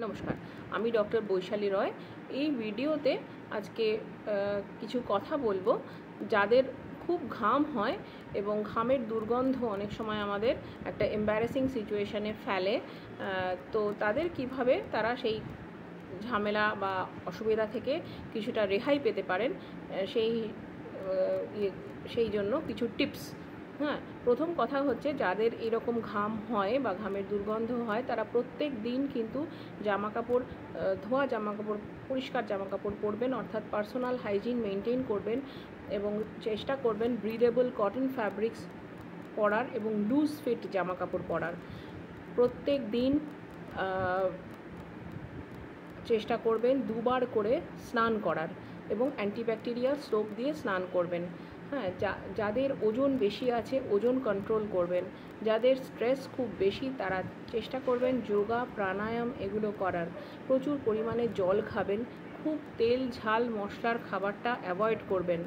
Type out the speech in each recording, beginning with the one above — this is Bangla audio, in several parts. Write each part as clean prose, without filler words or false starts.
নমস্কার, আমি ডক্টর বৈশালী রয়। এই ভিডিওতে আজকে কিছু কথা বলবো যাদের খুব ঘাম হয় এবং ঘামের দুর্গন্ধ অনেক সময় আমাদের একটা এম্বারেসিং সিচুয়েশানে ফেলে। তো তাদের কিভাবে তারা সেই ঝামেলা বা অসুবিধা থেকে কিছুটা রেহাই পেতে পারেন, সেই জন্য কিছু টিপস। প্রথম কথা হচ্ছে, যাদের এরকম ঘাম হয় বা ঘামের দুর্গন্ধ হয় তারা প্রত্যেক দিন কিন্তু জামাকাপড়, ধোয়া জামাকাপড়, পরিষ্কার জামাকাপড় পরবেন, অর্থাৎ পার্সোনাল হাইজিন মেনটেন করবেন এবং চেষ্টা করবেন ব্রিদেবল কটন ফ্যাব্রিক্স পরার এবং লুজ ফিট জামাকাপড় পরার। প্রত্যেক দিন চেষ্টা করবেন দুবার করে স্নান করার এবং অ্যান্টিব্যাকটেরিয়াল সোপ দিয়ে স্নান করবেন। যাদের ওজন বেশি আছে ওজন কন্ট্রোল করবেন। যাদের স্ট্রেস খুব বেশি তারা চেষ্টা করবেন যোগা, প্রাণায়াম এগুলো করার। প্রচুর পরিমাণে জল খাবেন, খুব তেল ঝাল মশলার খাবারটা অ্যাভয়েড করবেন।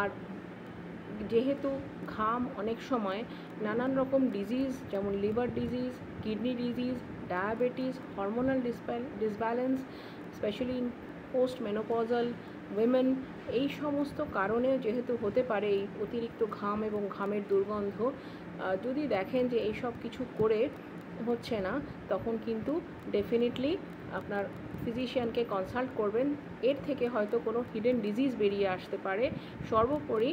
আর যেহেতু ঘাম অনেক সময় নানান রকম ডিজিজ, যেমন liver disease, kidney disease, diabetes, hormonal disbalance, specially in post menopausal women, এই সমস্ত কারণে যেহেতু হতে পারে এই অতিরিক্ত ঘাম এবং ঘামের দুর্গন্ধ, যদি দেখেন যে এই সব কিছু করে হচ্ছে না, তখন কিন্তু ডেফিনেটলি আপনার ফিজিশিয়ানকে কনসাল্ট করবেন। এর থেকে হয়তো কোনো হিডেন ডিজিজ বেরিয়ে আসতে পারে। সর্বোপরি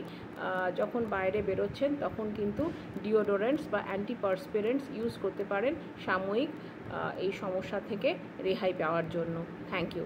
যখন বাইরে বেরোচ্ছেন তখন কিন্তু ডিওডোরেন্টস বা অ্যান্টিপারস্পিরেন্টস ইউজ করতে পারেন সাময়িক এই সমস্যা থেকে রেহাই পাওয়ার জন্য। Thank you.